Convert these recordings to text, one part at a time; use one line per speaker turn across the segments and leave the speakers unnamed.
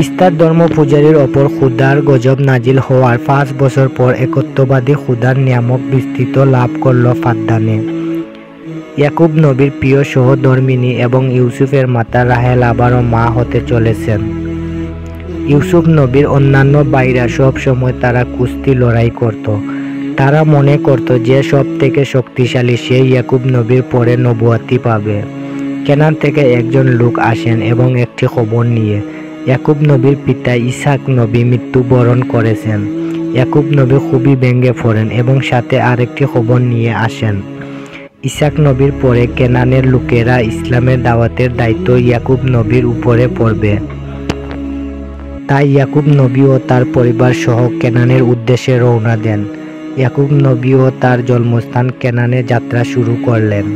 ইস্তার ধর্ম পূজারীর ওপর খুদার গজব নাজিল হওয়ার 5 বছর পর একত্ববাদী খুদার নিয়ামক বিস্তৃত লাভ করল ফাদ্দানে। ইয়াকুব নবীর প্রিয় সহধর্মিণী এবং ইউসুফের মাতা রাহেল আবারও মা হতে চলেছেন। ইউসুফ নবীর অন্যান্য ভাইরা সব সময় তারা কুস্তি লড়াই করত। তারা মনে করত যে সব থেকে শক্তিশালী সে ইয়াকুব নবীর পরে নবুয়াতি পাবে। কেনান থেকে একজন লোক আসেন এবং একটি খবর নিয়ে। ইয়াকুব নবীর পিতা ইসাক নবী মৃত্যুবরণ করেছেন। ইয়াকুব নবী খুবই ভেঙে পড়েন এবং সাথে আরেকটি খবর নিয়ে আসেন। ইসাক নবীর পরে কেনানের লোকেরা ইসলামের দাওয়াতের দায়িত্ব ইয়াকুব নবীর উপরে পড়বে। তাই ইয়াকুব নবী ও তার পরিবার সহ কেনানের উদ্দেশ্যে রওনা দেন। ইয়াকুব নবী ও তার জন্মস্থান কেনানে যাত্রা শুরু করলেন।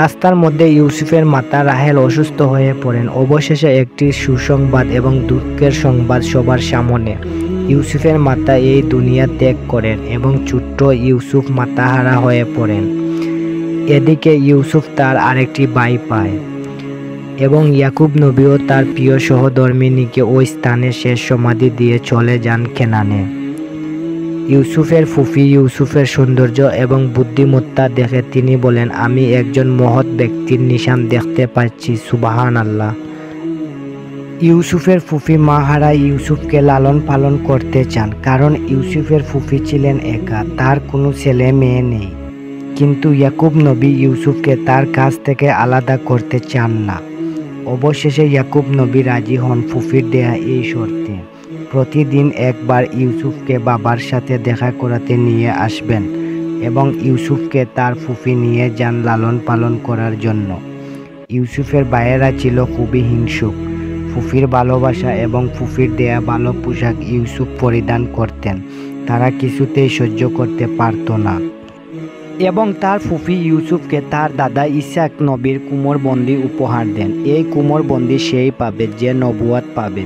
রাস্তার মধ্যে ইউসুফের মাতা রাহেল অসুস্থ হয়ে পড়েন। অবশেষে একটি সুসংবাদ এবং দুঃখের সংবাদ সবার সামনে। ইউসুফের মাতা এই দুনিয়া ত্যাগ করেন এবং ছোট্ট ইউসুফ মাতাহারা হয়ে পড়েন। এদিকে ইউসুফ তার আরেকটি ভাই পায় এবং ইয়াকুব নবীও তার প্রিয় সহধর্মিণীকে ওই স্থানে শেষ সমাধি দিয়ে চলে যান কেনানে। ইউসুফের ফুফি ইউসুফের সৌন্দর্য এবং বুদ্ধিমত্তা দেখে তিনি বলেন, আমি একজন মহৎ ব্যক্তির নিশান দেখতে পাচ্ছি, সুবহানাল্লাহ। ইউসুফের ফুফি মাহারা ইউসুফকে লালন পালন করতে চান, কারণ ইউসুফের ফুফি ছিলেন একা, তার কোনো ছেলে মেয়ে নেই। কিন্তু ইয়াকুব নবী ইউসুফকে তার কাছ থেকে আলাদা করতে চান না। অবশেষে ইয়াকুব নবী রাজি হন ফুফির দেয়া এই শর্তে, প্রতিদিন একবার ইউসুফকে বাবার সাথে দেখা করাতে নিয়ে আসবেন এবং ইউসুফকে তার ফুফি নিয়ে যান লালন পালন করার জন্য। ইউসুফের ভাইয়েরা ছিল খুবই হিংসুক। ফুফির ভালোবাসা এবং ফুফির দেয়া ভালো পোশাক ইউসুফ পরিধান করতেন, তারা কিছুতেই সহ্য করতে পারত না এবং তার ফুফি ইউসুফকে তার দাদা ইসাক নবীর কুমোরবন্দি উপহার দেন। এই কুমোরবন্দি সেই পাবে যে নবুয়াত পাবে।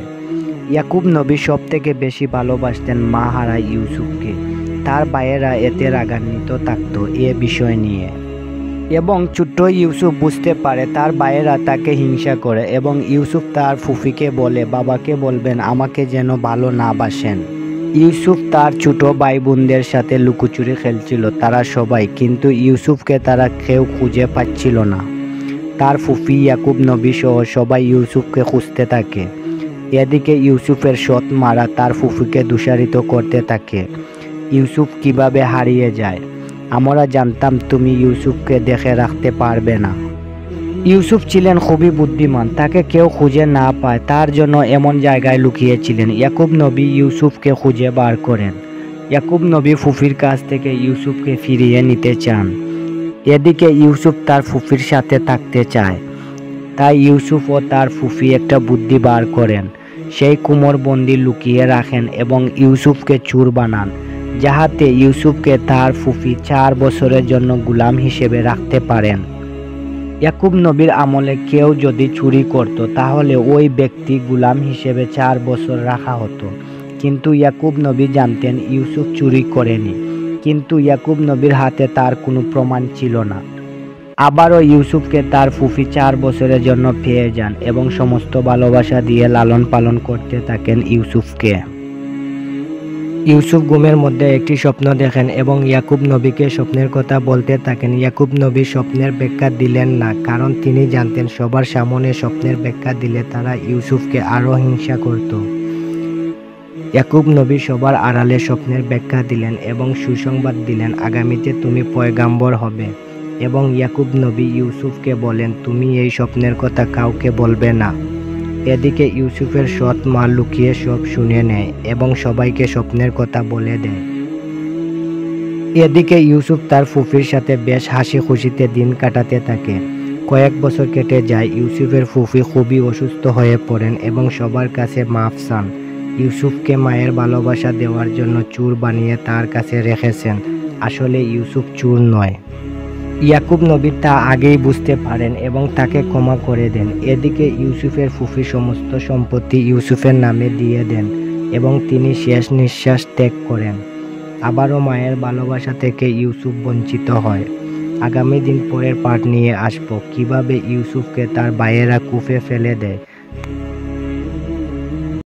ইয়াকুব নবী সব থেকে বেশি ভালোবাসতেন মাহারা ইউসুফকে। তার ভাইয়েরা এতে রাগান্বিত থাকত এ বিষয় নিয়ে এবং ছোট্ট ইউসুফ বুঝতে পারে তার ভাইয়েরা তাকে হিংসা করে এবং ইউসুফ তার ফুফিকে বলে, বাবাকে বলবেন আমাকে যেন ভালো না বাসেন। ইউসুফ তার ছোট ভাই বোনদের সাথে লুকোচুরি খেলছিল তারা সবাই, কিন্তু ইউসুফকে তারা কেউ খুঁজে পাচ্ছিল না। তার ফুফি ইয়াকুব নবী সহ সবাই ইউসুফকে খুঁজতে থাকে। এদিকে ইউসুফের সৎ মারা তার ফুফিকে দোষারিত করতে থাকে। ইউসুফ কিভাবে হারিয়ে যায়, আমরা জানতাম তুমি ইউসুফকে দেখে রাখতে পারবে না। ইউসুফ ছিলেন খুবই বুদ্ধিমান, তাকে কেউ খুঁজে না পায় তার জন্য এমন জায়গায় লুকিয়েছিলেন। ইয়াকুব নবী ইউসুফকে খুঁজে বার করেন। ইয়াকুব নবী ফুফির কাছ থেকে ইউসুফকে ফিরিয়ে নিতে চান। এদিকে ইউসুফ তার ফুফির সাথে থাকতে চায়। তাই ইউসুফ ও তার ফুফি একটা বুদ্ধি বার করেন। সেই কুমোরবন্দি লুকিয়ে রাখেন এবং ইউসুফকে চোর বানান, যাহাতে ইউসুফকে তার ফুফি 4 বছরের জন্য গোলাম হিসেবে রাখতে পারেন। ইয়াকুব নবীর আমলে কেউ যদি চুরি করত তাহলে ওই ব্যক্তি গোলাম হিসেবে 4 বছর রাখা হতো। কিন্তু ইয়াকুব নবী জানতেন ইউসুফ চুরি করেনি, কিন্তু ইয়াকুব নবীর হাতে তার কোনো প্রমাণ ছিল না। আবারও ইউসুফকে তার ফুফি 4 বছরের জন্য পেয়ে যান এবং সমস্ত ভালোবাসা দিয়ে লালন পালন করতে থাকেন ইউসুফকে। ইউসুফ ঘুমের মধ্যে একটি স্বপ্ন দেখেন এবং ইয়াকুব নবীকে স্বপ্নের কথা বলতে থাকেন। ইয়াকুব নবী স্বপ্নের ব্যাখ্যা দিলেন না, কারণ তিনি জানতেন সবার সামনে স্বপ্নের ব্যাখ্যা দিলে তারা ইউসুফকে আরও হিংসা করত। ইয়াকুব নবী সবার আড়ালে স্বপ্নের ব্যাখ্যা দিলেন এবং সুসংবাদ দিলেন, আগামীতে তুমি পয়গাম্বর হবে। এবং ইয়াকুব নবী ইউসুফকে বলেন, তুমি এই স্বপ্নের কথা কাউকে বলবে না। এদিকে ইউসুফের সৎ মা লুকিয়ে সব শুনে নেয় এবং সবাইকে স্বপ্নের কথা বলে দেয়। এদিকে ইউসুফ তার ফুফির সাথে বেশ হাসি খুশিতে দিন কাটাতে থাকে। কয়েক বছর কেটে যায়। ইউসুফের ফুফি খুবই অসুস্থ হয়ে পড়েন এবং সবার কাছে মাফ চান। ইউসুফকে মায়ের ভালোবাসা দেওয়ার জন্য চোর বানিয়ে তার কাছে রেখেছেন। আসলে ইউসুফ চোর নয়। ইয়াকুব নবী তা আগেই বুঝতে পারেন এবং তাকে ক্ষমা করে দেন। এদিকে ইউসুফের ফুফি সমস্ত সম্পত্তি ইউসুফের নামে দিয়ে দেন এবং তিনি শেষ নিঃশ্বাস ত্যাগ করেন। আবারও মায়ের ভালোবাসা থেকে ইউসুফ বঞ্চিত হয়। আগামী দিন পরের পার্ট নিয়ে আসব, কিভাবে ইউসুফকে তার ভাইয়েরা কুফে ফেলে দেয়।